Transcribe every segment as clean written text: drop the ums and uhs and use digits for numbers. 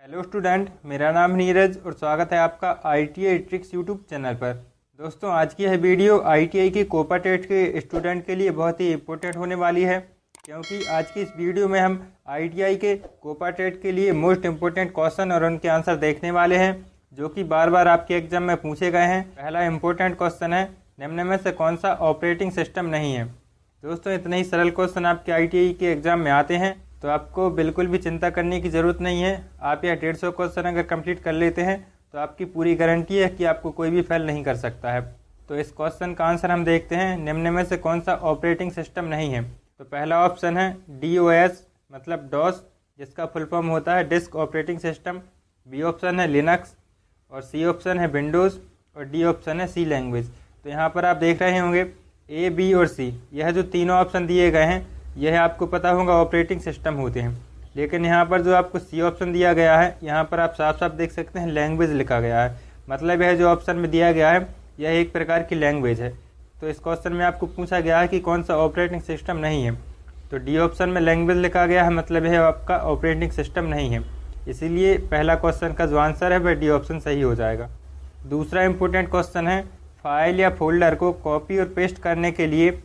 Hello student, मेरा नाम नीरज और स्वागत है आपका ITI ट्रिक्स यूट्यूब चैनल पर। दोस्तों, आज की यह वीडियो ITI की कोपा टेट के स्टूडेंट के लिए बहुत ही इम्पोर्टेंट होने वाली है, क्योंकि आज की इस वीडियो में हम ITI के कोपा टेट के लिए मोस्ट इम्पोर्टेंट क्वेश्चन और उनके आंसर देखने वाले हैं, जो कि बार बार आपके एग्जाम में पूछे गए हैं। पहला इम्पोर्टेंट क्वेश्चन है, निम्न में से कौन सा ऑपरेटिंग सिस्टम नहीं है। दोस्तों, इतने ही सरल क्वेश्चन आपके ITI के एग्जाम में आते हैं, तो आपको बिल्कुल भी चिंता करने की ज़रूरत नहीं है। आप यह 150 क्वेश्चन अगर कंप्लीट कर लेते हैं तो आपकी पूरी गारंटी है कि आपको कोई भी फेल नहीं कर सकता है। तो इस क्वेश्चन का आंसर हम देखते हैं, निम्न में से कौन सा ऑपरेटिंग सिस्टम नहीं है। तो पहला ऑप्शन है DOS मतलब डॉस, जिसका फुल फॉर्म होता है disk operating system. B option है लिनक्स, और सी ऑप्शन है विंडोज़, और डी ऑप्शन है सी लैंग्वेज। तो यहाँ पर आप देख रहे होंगे A, B और C, यह जो तीनों ऑप्शन दिए गए हैं यह आपको पता होगा ऑपरेटिंग सिस्टम होते हैं। लेकिन यहाँ पर जो आपको सी ऑप्शन दिया गया है, यहाँ पर आप साफ साफ देख सकते हैं लैंग्वेज लिखा गया है। मतलब यह जो ऑप्शन में दिया गया है यह एक प्रकार की लैंग्वेज है। तो इस क्वेश्चन में आपको पूछा गया है कि कौन सा ऑपरेटिंग सिस्टम नहीं है, तो डी ऑप्शन में लैंग्वेज लिखा गया है, मतलब यह आपका ऑपरेटिंग सिस्टम नहीं है। इसीलिए पहला क्वेश्चन का जो आंसर है वह डी ऑप्शन सही हो जाएगा। दूसरा इम्पोर्टेंट क्वेश्चन है, फाइल या फोल्डर को कॉपी और पेस्ट करने के लिए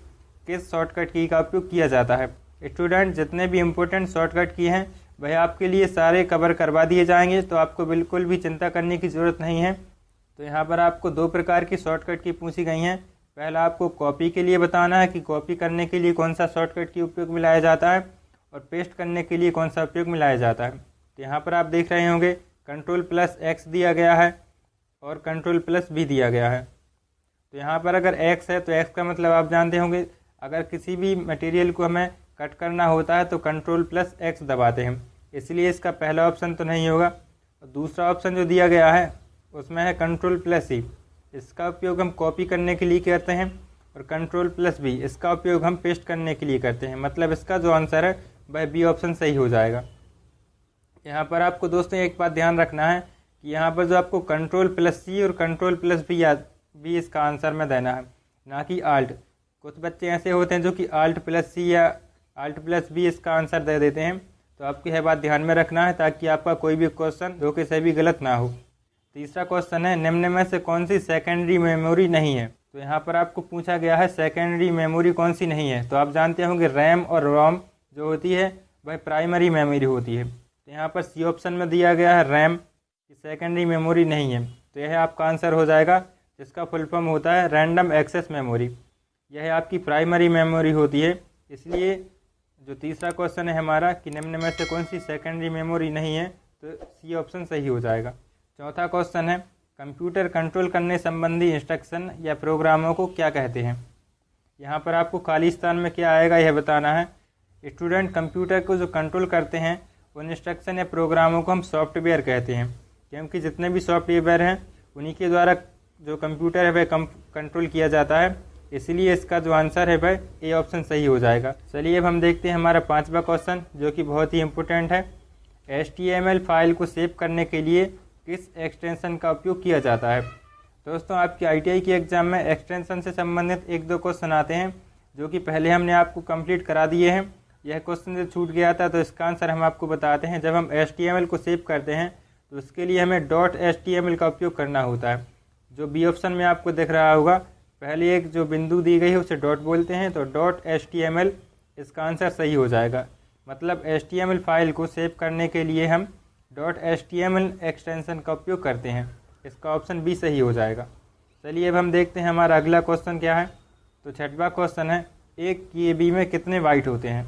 किस शॉर्टकट की का उपयोग किया जाता है। स्टूडेंट, जितने भी इम्पोर्टेंट शॉर्टकट की हैं वह आपके लिए सारे कवर करवा दिए जाएंगे, तो आपको बिल्कुल भी चिंता करने की ज़रूरत नहीं है। तो यहाँ पर आपको दो प्रकार की शॉर्टकट की पूछी गई हैं। पहला आपको कॉपी के लिए बताना है कि कॉपी करने के लिए कौन सा शॉर्टकट की उपयोग में लाया जाता है, और पेस्ट करने के लिए कौन सा उपयोग में लाया जाता है। तो यहाँ पर आप देख रहे होंगे Ctrl+X दिया गया है और Ctrl+ भी दिया गया है। तो यहाँ पर अगर X है तो X का मतलब आप जानते होंगे, अगर किसी भी मटेरियल को हमें कट करना होता है तो Ctrl+X दबाते हैं, इसलिए इसका पहला ऑप्शन तो नहीं होगा। और दूसरा ऑप्शन जो दिया गया है उसमें है Ctrl+C, इसका उपयोग हम कॉपी करने के लिए करते हैं, और Ctrl+V इसका उपयोग हम पेस्ट करने के लिए करते हैं। मतलब इसका जो आंसर है वह बी ऑप्शन सही हो जाएगा। यहाँ पर आपको दोस्तों एक बात ध्यान रखना है कि यहाँ पर जो आपको Ctrl+C और Ctrl+V इसका आंसर में देना है, ना कि आल्ट। कुछ बच्चे ऐसे होते हैं जो कि Alt+C या Alt+V इसका आंसर दे देते हैं, तो आपको यह बात ध्यान में रखना है ताकि आपका कोई भी क्वेश्चन धोखे से भी गलत ना हो। तीसरा क्वेश्चन है, निम्न में से कौन सी सेकेंडरी मेमोरी नहीं है। तो यहाँ पर आपको पूछा गया है सेकेंडरी मेमोरी कौन सी नहीं है। तो आप जानते होंगे रैम और रोम जो होती है वह प्राइमरी मेमोरी होती है। तो यहाँ पर सी ऑप्शन में दिया गया है रैम की सेकेंडरी मेमोरी नहीं है, तो यह आपका आंसर हो जाएगा, जिसका फुल फॉर्म होता है रैंडम एक्सेस मेमोरी। यह आपकी प्राइमरी मेमोरी होती है। इसलिए जो तीसरा क्वेश्चन है हमारा कि निम्न में से कौन सी सेकेंडरी मेमोरी नहीं है, तो सी ऑप्शन सही हो जाएगा। चौथा क्वेश्चन है, कंप्यूटर कंट्रोल करने संबंधी इंस्ट्रक्शन या प्रोग्रामों को क्या कहते हैं। यहाँ पर आपको खाली स्थान में क्या आएगा यह बताना है। स्टूडेंट, कंप्यूटर को जो कंट्रोल करते हैं उन इंस्ट्रक्शन या प्रोग्रामों को हम सॉफ्टवेयर कहते हैं, क्योंकि जितने भी सॉफ्टवेयर हैं उन्हीं के द्वारा जो कंप्यूटर है वह कंट्रोल किया जाता है। इसलिए इसका जो आंसर है वह ए ऑप्शन सही हो जाएगा। चलिए अब हम देखते हैं हमारा पांचवा क्वेश्चन, जो कि बहुत ही इम्पोर्टेंट है। HTML फाइल को सेव करने के लिए किस एक्सटेंशन का उपयोग किया जाता है। दोस्तों, आपके ITI के एग्जाम में एक्सटेंशन से संबंधित एक दो क्वेश्चन आते हैं, जो कि पहले हमने आपको कंप्लीट करा दिए हैं। यह क्वेश्चन जो छूट गया था तो इसका आंसर हम आपको बताते हैं। जब हम HTML को सेव करते हैं तो उसके लिए हमें .html का उपयोग करना होता है, जो बी ऑप्शन में आपको दिख रहा होगा। पहले एक जो बिंदु दी गई है उसे डॉट बोलते हैं, तो .html इसका आंसर सही हो जाएगा। मतलब HTML फाइल को सेव करने के लिए हम .html एक्सटेंशन का उपयोग करते हैं। इसका ऑप्शन बी सही हो जाएगा। चलिए अब हम देखते हैं हमारा अगला क्वेश्चन क्या है। तो छठवां क्वेश्चन है, 1 KB में कितने बाइट होते हैं।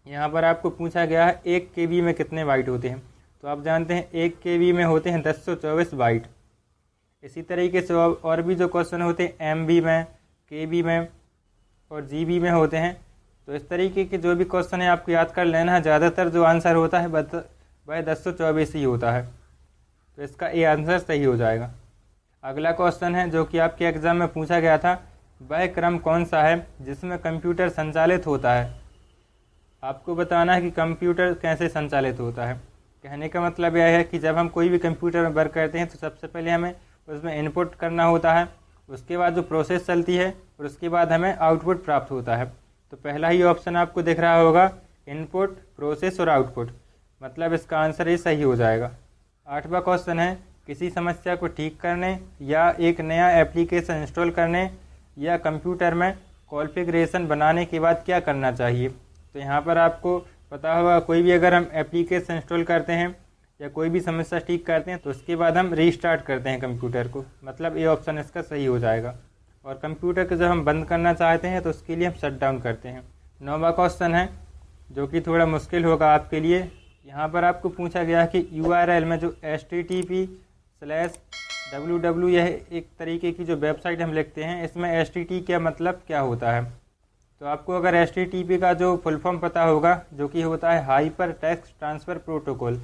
यहाँ पर आपको पूछा गया है 1 KB में कितने बाइट होते हैं। तो आप जानते हैं 1 KB में होते हैं 1024 बाइट। इसी तरीके से और भी जो क्वेश्चन होते हैं MB में, KB में और GB में होते हैं। तो इस तरीके के जो भी क्वेश्चन है आपको याद कर लेना है। ज़्यादातर जो आंसर होता है वह 1024 ही होता है, तो इसका ए आंसर सही हो जाएगा। अगला क्वेश्चन है जो कि आपके एग्ज़ाम में पूछा गया था, वह क्रम कौन सा है जिसमें कंप्यूटर संचालित होता है। आपको बताना है कि कंप्यूटर कैसे संचालित होता है। कहने का मतलब यह है कि जब हम कोई भी कंप्यूटर में वर्क करते हैं तो सबसे पहले हमें उसमें इनपुट करना होता है, उसके बाद जो प्रोसेस चलती है और उसके बाद हमें आउटपुट प्राप्त होता है। तो पहला ही ऑप्शन आपको दिख रहा होगा, इनपुट, प्रोसेस और आउटपुट। मतलब इसका आंसर ये सही हो जाएगा। 8वां क्वेश्चन है, किसी समस्या को ठीक करने या एक नया एप्लीकेशन इंस्टॉल करने या कंप्यूटर में कॉन्फ़िगरेशन बनाने के बाद क्या करना चाहिए। तो यहाँ पर आपको पता होगा, कोई भी अगर हम एप्लीकेशन इंस्टॉल करते हैं या कोई भी समस्या ठीक करते हैं तो उसके बाद हम रीस्टार्ट करते हैं कंप्यूटर को, मतलब ये ऑप्शन इसका सही हो जाएगा। और कंप्यूटर को जब हम बंद करना चाहते हैं तो उसके लिए हम शट डाउन करते हैं। 9वां क्वेश्चन है, जो कि थोड़ा मुश्किल होगा आपके लिए। यहाँ पर आपको पूछा गया कि URL में जो http/www यह एक तरीके की जो वेबसाइट हम लिखते हैं, इसमें HTTP क्या मतलब क्या होता है। तो आपको अगर HTTP का जो फुल फॉर्म पता होगा, जो कि होता है हाइपर टेक्स्ट ट्रांसफ़र प्रोटोकॉल,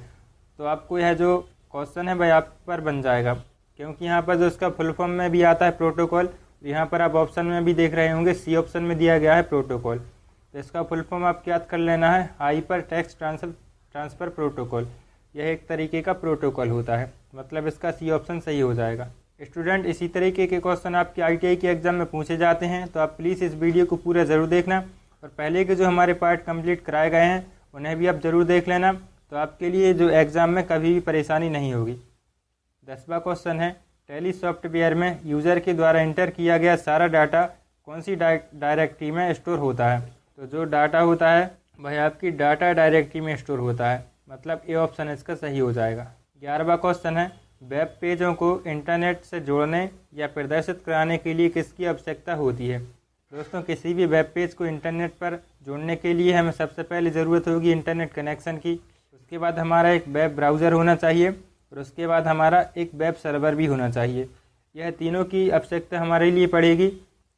तो आपको यह जो क्वेश्चन है वह आप पर बन जाएगा, क्योंकि यहाँ पर जो इसका फुल फॉर्म में भी आता है प्रोटोकॉल, यहाँ पर आप ऑप्शन में भी देख रहे होंगे C ऑप्शन में दिया गया है प्रोटोकॉल। तो इसका फुल फॉर्म आपको याद कर लेना है, हाइपर टेक्स्ट ट्रांसफ़र प्रोटोकॉल। यह एक तरीके का प्रोटोकॉल होता है, मतलब इसका C ऑप्शन सही हो जाएगा। स्टूडेंट, इसी तरीके के क्वेश्चन आपके ITI के एग्जाम में पूछे जाते हैं, तो आप प्लीज़ इस वीडियो को पूरा ज़रूर देखना और पहले के जो हमारे पार्ट कंप्लीट कराए गए हैं उन्हें भी आप ज़रूर देख लेना, तो आपके लिए जो एग्ज़ाम में कभी भी परेशानी नहीं होगी। 10वां क्वेश्चन है, टैली सॉफ्टवेयर में यूज़र के द्वारा इंटर किया गया सारा डाटा कौन सी डायरेक्टरी में स्टोर होता है। तो जो डाटा होता है वह आपकी डाटा डायरेक्टरी में स्टोर होता है, मतलब ए ऑप्शन इसका सही हो जाएगा। 11वां क्वेश्चन है, वेब पेजों को इंटरनेट से जोड़ने या प्रदर्शित कराने के लिए किसकी आवश्यकता होती है। दोस्तों, किसी भी वेब पेज को इंटरनेट पर जोड़ने के लिए हमें सबसे पहले ज़रूरत होगी इंटरनेट कनेक्शन की, उसके बाद हमारा एक वेब ब्राउज़र होना चाहिए और उसके बाद हमारा एक वेब सर्वर भी होना चाहिए। यह तीनों की आवश्यकता हमारे लिए पड़ेगी,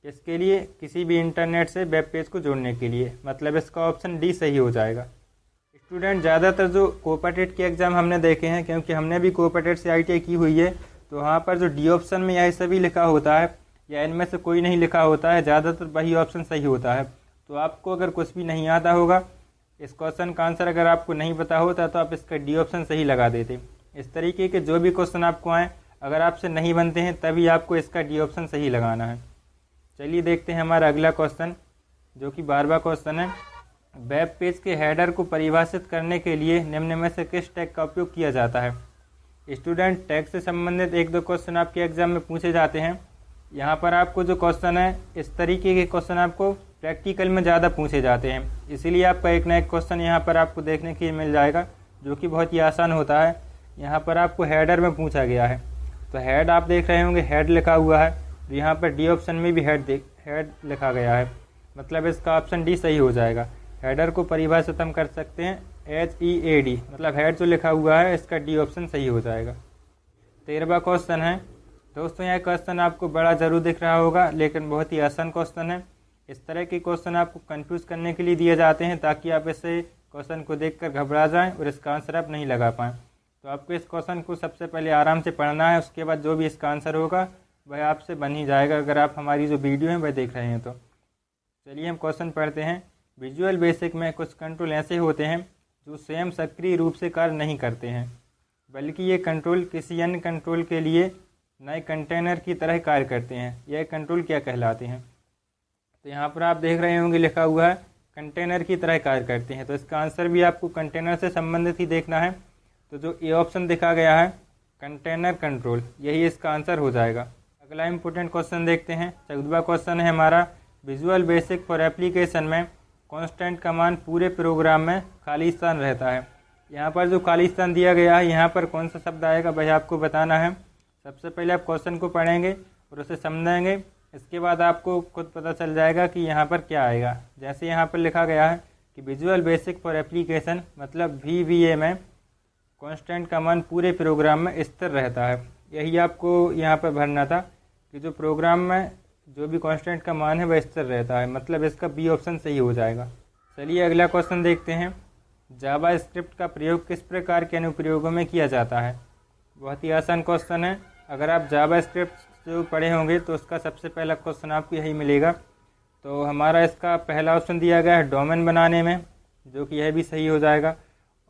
इसके लिए किसी भी इंटरनेट से वेब पेज को जोड़ने के लिए, मतलब इसका ऑप्शन डी सही हो जाएगा। स्टूडेंट, ज़्यादातर जो कोपा टेट के एग्ज़ाम हमने देखे हैं, क्योंकि हमने भी कोपा टेट से ITI की हुई है, तो वहाँ पर जो डी ऑप्शन में यह सभी लिखा होता है या इनमें से कोई नहीं लिखा होता है, ज़्यादातर वही ऑप्शन सही होता है। तो आपको अगर कुछ भी नहीं आता होगा, इस क्वेश्चन का आंसर अगर आपको नहीं पता होता, तो आप इसका डी ऑप्शन सही लगा देते। इस तरीके के जो भी क्वेश्चन आपको आएँ, अगर आपसे नहीं बनते हैं तभी आपको इसका डी ऑप्शन सही लगाना है। चलिए देखते हैं हमारा अगला क्वेश्चन, जो कि 12वां क्वेश्चन है। वेब पेज के हेडर को परिभाषित करने के लिए निम्न में से किस टैग का उपयोग किया जाता है। स्टूडेंट, टैग से संबंधित 1-2 क्वेश्चन आपके एग्जाम में पूछे जाते हैं। यहाँ पर आपको जो क्वेश्चन है, इस तरीके के क्वेश्चन आपको प्रैक्टिकल में ज़्यादा पूछे जाते हैं, इसीलिए आपका एक ना एक क्वेश्चन यहाँ पर आपको देखने के लिए मिल जाएगा, जो कि बहुत ही आसान होता है। यहाँ पर आपको हेडर में पूछा गया है, तो हेड आप देख रहे होंगे, हेड लिखा हुआ है, तो यहाँ पर डी ऑप्शन में भी हेड लिखा गया है, मतलब इसका ऑप्शन डी सही हो जाएगा। हेडर को परिभाषित हम कर सकते हैं HEAD, मतलब हेड जो लिखा हुआ है, इसका डी ऑप्शन सही हो जाएगा। 13वां क्वेश्चन है। दोस्तों, यह क्वेश्चन आपको बड़ा ज़रूर दिख रहा होगा, लेकिन बहुत ही आसान क्वेश्चन है। इस तरह के क्वेश्चन आपको कंफ्यूज करने के लिए दिए जाते हैं, ताकि आप इसे क्वेश्चन को देखकर घबरा जाएं और इसका आंसर आप नहीं लगा पाएँ। तो आपको इस क्वेश्चन को सबसे पहले आराम से पढ़ना है, उसके बाद जो भी इसका आंसर होगा वह आपसे बन ही जाएगा, अगर आप हमारी जो वीडियो है वह देख रहे हैं तो। चलिए हम क्वेश्चन पढ़ते हैं। विजुअल बेसिक में कुछ कंट्रोल ऐसे होते हैं जो स्वयं सक्रिय रूप से कार्य नहीं करते हैं, बल्कि ये कंट्रोल किसी अन्य कंट्रोल के लिए नए कंटेनर की तरह कार्य करते हैं। यह कंट्रोल क्या कहलाते हैं। तो यहाँ पर आप देख रहे होंगे लिखा हुआ है कंटेनर की तरह कार्य करते हैं, तो इसका आंसर भी आपको कंटेनर से संबंधित ही देखना है। तो जो ए ऑप्शन देखा गया है कंटेनर कंट्रोल, यही इसका आंसर हो जाएगा। अगला इंपॉर्टेंट क्वेश्चन देखते हैं। 14वां क्वेश्चन है हमारा, विजुअल बेसिक फॉर एप्लीकेशन में कांस्टेंट का मान पूरे प्रोग्राम में खाली स्थान रहता है। यहाँ पर जो खाली स्थान दिया गया है, यहाँ पर कौन सा शब्द आएगा वह आपको बताना है। सबसे पहले आप क्वेश्चन को पढ़ेंगे और उसे समझेंगे, इसके बाद आपको खुद पता चल जाएगा कि यहाँ पर क्या आएगा। जैसे यहाँ पर लिखा गया है कि विजुअल बेसिक फॉर एप्लीकेशन, मतलब VBA में कांस्टेंट का मान पूरे प्रोग्राम में स्थिर रहता है। यही आपको यहाँ पर भरना था कि जो प्रोग्राम में जो भी कांस्टेंट का मान है वह स्थिर रहता है, मतलब इसका बी ऑप्शन सही हो जाएगा। चलिए अगला क्वेश्चन देखते हैं। जावा स्क्रिप्ट का प्रयोग किस प्रकार के अनुप्रयोगों में किया जाता है। बहुत ही आसान क्वेश्चन है। अगर आप जावा स्क्रिप्ट जो पढ़े होंगे तो उसका सबसे पहला क्वेश्चन आपको यही मिलेगा। तो हमारा इसका पहला ऑप्शन दिया गया है डोमेन बनाने में, जो कि यह भी सही हो जाएगा।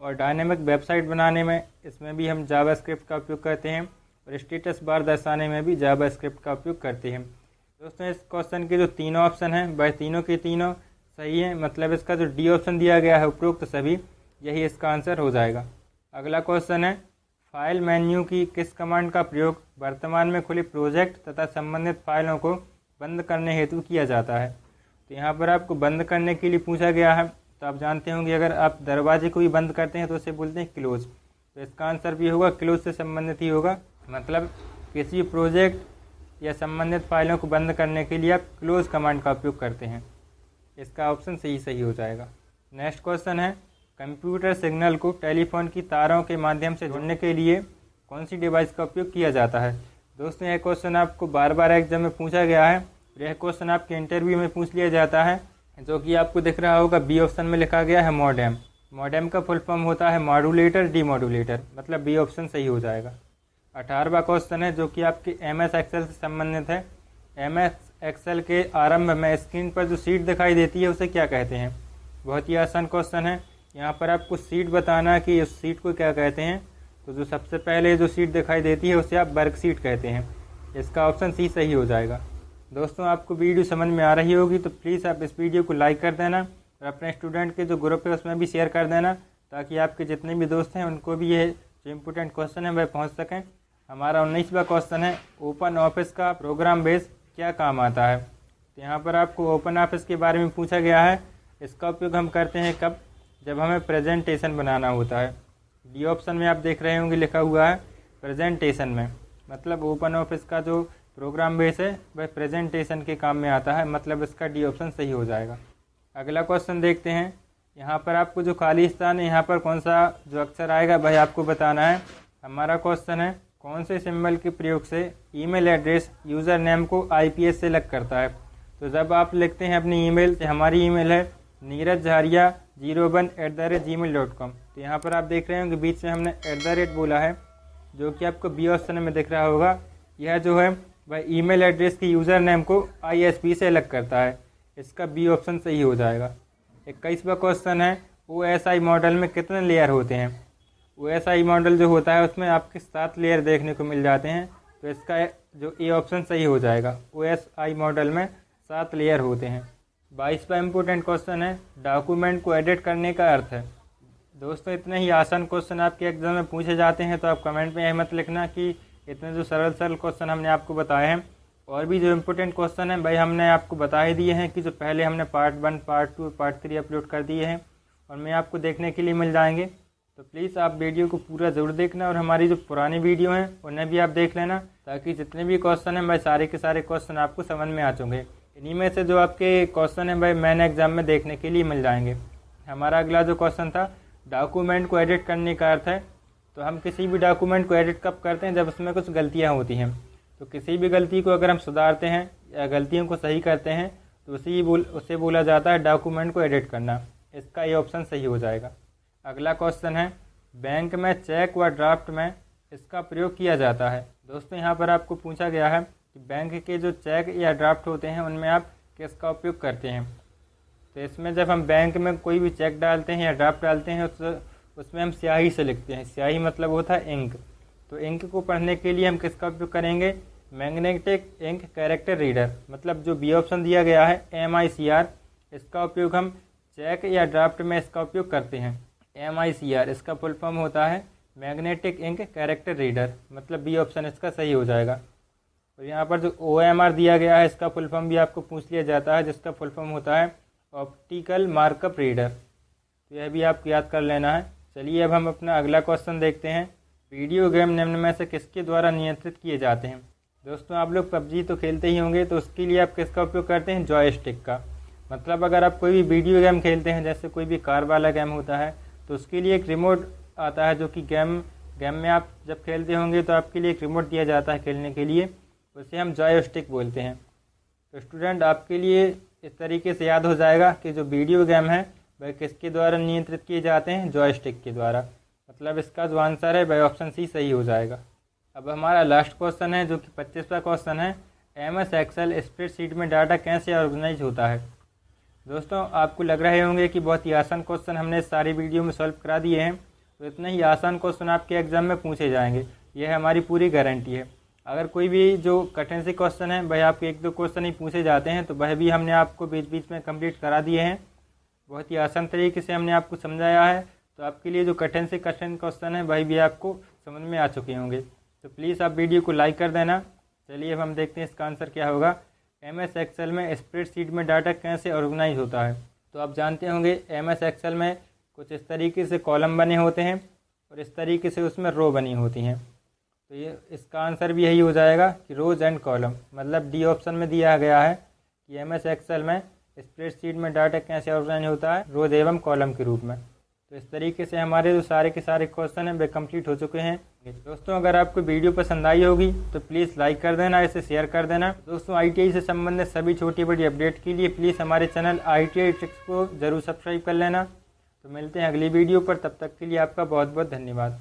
और डायनेमिक वेबसाइट बनाने में, इसमें भी हम जावा स्क्रिप्ट का उपयोग करते हैं। और स्टेटस बार दर्शाने में भी जावा स्क्रिप्ट का उपयोग करते हैं। दोस्तों, इस क्वेश्चन के जो तीनों ऑप्शन हैं वह तीनों के तीनों सही हैं, मतलब इसका जो डी ऑप्शन दिया गया है उपरोक्त सभी, यही इसका आंसर हो जाएगा। अगला क्वेश्चन है, फाइल मेन्यू की किस कमांड का प्रयोग वर्तमान में खुले प्रोजेक्ट तथा संबंधित फाइलों को बंद करने हेतु किया जाता है। तो यहाँ पर आपको बंद करने के लिए पूछा गया है। तो आप जानते होंगे अगर आप दरवाजे को भी बंद करते हैं तो उसे बोलते हैं क्लोज। तो इसका आंसर भी होगा क्लोज से संबंधित ही होगा। मतलब किसी प्रोजेक्ट या संबंधित फाइलों को बंद करने के लिए आप क्लोज कमांड का उपयोग करते हैं। इसका ऑप्शन सही हो जाएगा। नेक्स्ट क्वेश्चन है, कंप्यूटर सिग्नल को टेलीफोन की तारों के माध्यम से जोड़ने के लिए कौन सी डिवाइस का उपयोग किया जाता है। दोस्तों यह क्वेश्चन आपको बार बार एग्जाम में पूछा गया है। यह क्वेश्चन आपके इंटरव्यू में पूछ लिया जाता है, जो कि आपको दिख रहा होगा बी ऑप्शन में लिखा गया है मॉडेम। मॉडेम का फुल फॉर्म होता है मॉड्यूलेटर डीमॉड्यूलेटर, मतलब बी ऑप्शन सही हो जाएगा। 18वां क्वेश्चन है जो कि आपके MS एक्सेल से संबंधित है। MS एक्सेल के आरंभ में स्क्रीन पर जो सीट दिखाई देती है उसे क्या कहते हैं। बहुत ही आसान क्वेश्चन है। यहाँ पर आपको सीट बताना है कि उस सीट को क्या कहते हैं। तो जो सबसे पहले जो सीट दिखाई देती है उसे आप वर्क सीट कहते हैं। इसका ऑप्शन सी सही हो जाएगा। दोस्तों आपको वीडियो समझ में आ रही होगी तो प्लीज़ आप इस वीडियो को लाइक कर देना और अपने स्टूडेंट के जो ग्रुप है उसमें भी शेयर कर देना, ताकि आपके जितने भी दोस्त हैं उनको भी ये जो इम्पोर्टेंट क्वेश्चन है वह पहुँच सकें। हमारा 19वां क्वेश्चन है, ओपन ऑफिस का प्रोग्राम बेस क्या काम आता है। तो यहाँ पर आपको ओपन ऑफिस के बारे में पूछा गया है। इसका उपयोग हम करते हैं कब, जब हमें प्रेजेंटेशन बनाना होता है। डी ऑप्शन में आप देख रहे होंगे लिखा हुआ है प्रेजेंटेशन में, मतलब ओपन ऑफिस का जो प्रोग्राम बेस है वह प्रेजेंटेशन के काम में आता है, मतलब इसका डी ऑप्शन सही हो जाएगा। अगला क्वेश्चन देखते हैं। यहाँ पर आपको जो खाली स्थान है यहाँ पर कौन सा जो अक्षर आएगा वह आपको बताना है। हमारा क्वेश्चन है, कौन से सिंबल के प्रयोग से ईमेल एड्रेस यूज़र नेम को IPS से अलग करता है। तो जब आप लिखते हैं अपनी ईमेल, तो हमारी ईमेल है neerajjharia01@gmail.com। तो यहाँ पर आप देख रहे होंगे बीच में हमने @ बोला है, जो कि आपको बी ऑप्शन में दिख रहा होगा। यह जो है वह ईमेल एड्रेस की यूज़र नेम को ISP से अलग करता है। इसका बी ऑप्शन सही हो जाएगा। 21वां क्वेश्चन है, OSI मॉडल में कितने लेयर होते हैं। OSI मॉडल जो होता है उसमें आपके 7 लेयर देखने को मिल जाते हैं। तो इसका जो ए ऑप्शन सही हो जाएगा। OSI मॉडल में 7 लेयर होते हैं। 22वां इम्पोर्टेंट क्वेश्चन है, डॉक्यूमेंट को एडिट करने का अर्थ है। दोस्तों इतने ही आसान क्वेश्चन आपके एग्जाम में पूछे जाते हैं, तो आप कमेंट में यह मत लिखना कि इतने जो सरल क्वेश्चन हमने आपको बताए हैं। और भी जो इम्पोर्टेंट क्वेश्चन हैं भाई हमने आपको बता ही दिए हैं कि जो पहले हमने पार्ट 1, पार्ट 2, पार्ट 3 अपलोड कर दिए हैं और मैं आपको देखने के लिए मिल जाएंगे। तो प्लीज़ आप वीडियो को पूरा ज़रूर देखना और हमारी जो पुरानी वीडियो हैं उन्हें भी आप देख लेना, ताकि जितने भी क्वेश्चन हैं भाई सारे के सारे क्वेश्चन आपको समझ में आ चुके। इन्हीं में से जो आपके क्वेश्चन हैं भाई मैंने एग्जाम में देखने के लिए मिल जाएंगे। हमारा अगला जो क्वेश्चन था, डॉक्यूमेंट को एडिट करने का अर्थ है। तो हम किसी भी डॉक्यूमेंट को एडिट कब करते हैं, जब उसमें कुछ गलतियां होती हैं। तो किसी भी गलती को अगर हम सुधारते हैं या गलतियों को सही करते हैं तो उसे बोला जाता है डॉक्यूमेंट को एडिट करना। इसका ये ऑप्शन सही हो जाएगा। अगला क्वेश्चन है, बैंक में चेक व ड्राफ्ट में इसका प्रयोग किया जाता है। दोस्तों यहाँ पर आपको पूछा गया है कि बैंक के जो चेक या ड्राफ्ट होते हैं उनमें आप किसका उपयोग करते हैं। तो इसमें जब हम बैंक में कोई भी चेक डालते हैं या ड्राफ्ट डालते हैं उसमें हम स्याही से लिखते हैं। स्याही मतलब होता है इंक। तो इंक को पढ़ने के लिए हम किसका उपयोग करेंगे, मैग्नेटिक इंक कैरेक्टर रीडर, मतलब जो बी ऑप्शन दिया गया है MICR। इसका उपयोग हम चेक या ड्राफ्ट में इसका उपयोग करते हैं। MICR इसका फुल फॉर्म होता है मैग्नेटिक इंक कैरेक्टर रीडर, मतलब बी ऑप्शन इसका सही हो जाएगा। और यहाँ पर जो OMR दिया गया है इसका फुल फॉर्म भी आपको पूछ लिया जाता है, जिसका फुल फॉर्म होता है ऑप्टिकल मार्कअप रीडर। तो यह भी आपको याद कर लेना है। चलिए अब हम अपना अगला क्वेश्चन देखते हैं, वीडियो गेम निम्न में से किसके द्वारा नियंत्रित किए जाते हैं। दोस्तों आप लोग PUBG तो खेलते ही होंगे, तो उसके लिए आप किसका उपयोग करते हैं, जॉयस्टिक का। मतलब अगर आप कोई भी वीडियो गेम खेलते हैं, जैसे कोई भी कार वाला गेम होता है, तो उसके लिए एक रिमोट आता है, जो कि गेम में आप जब खेलते होंगे तो आपके लिए एक रिमोट दिया जाता है खेलने के लिए, उसे हम जॉयस्टिक बोलते हैं। तो स्टूडेंट आपके लिए इस तरीके से याद हो जाएगा कि जो वीडियो गेम है वह किसके द्वारा नियंत्रित किए जाते हैं, जॉयस्टिक के द्वारा। मतलब इसका जो आंसर है वह ऑप्शन सी सही हो जाएगा। अब हमारा लास्ट क्वेश्चन है, जो कि 25वां क्वेश्चन है, MS एक्सेल स्प्रेडशीट में डाटा कैसे ऑर्गेनाइज होता है। दोस्तों आपको लग रहे होंगे कि बहुत ही आसान क्वेश्चन हमने सारी वीडियो में सॉल्व करा दिए हैं, तो इतने ही आसान क्वेश्चन आपके एग्जाम में पूछे जाएंगे, यह हमारी पूरी गारंटी है। अगर कोई भी जो कठिन से क्वेश्चन है वह आपके 1-2 क्वेश्चन ही पूछे जाते हैं, तो वह भी हमने आपको बीच बीच में कंप्लीट करा दिए हैं। बहुत ही आसान तरीके से हमने आपको समझाया है, तो आपके लिए जो कठिन से कठिन क्वेश्चन है वही भी आपको समझ में आ चुके होंगे। तो प्लीज़ आप वीडियो को लाइक कर देना। चलिए अब हम देखते हैं इसका आंसर क्या होगा। MS एक्सेल में स्प्रेडशीट में डाटा कैसे ऑर्गेनाइज होता है। तो आप जानते होंगे MS एक्सेल में कुछ इस तरीके से कॉलम बने होते हैं और इस तरीके से उसमें रो बनी होती हैं। तो ये इसका आंसर भी यही हो जाएगा कि रोज़ एंड कॉलम, मतलब डी ऑप्शन में दिया गया है कि MS एक्सेल में स्प्रेडशीट में डाटा कैसे ऑर्गेनाइज होता है, रोज़ एवं कॉलम के रूप में। तो इस तरीके से हमारे जो सारे के सारे क्वेश्चन हैं वे कंप्लीट हो चुके हैं। दोस्तों अगर आपको वीडियो पसंद आई होगी तो प्लीज़ लाइक कर देना, इसे शेयर कर देना। दोस्तों ITI से संबंधित सभी छोटी बड़ी अपडेट के लिए प्लीज़ हमारे चैनल ITI ट्रिक्स को ज़रूर सब्सक्राइब कर लेना। तो मिलते हैं अगली वीडियो पर, तब तक के लिए आपका बहुत बहुत धन्यवाद।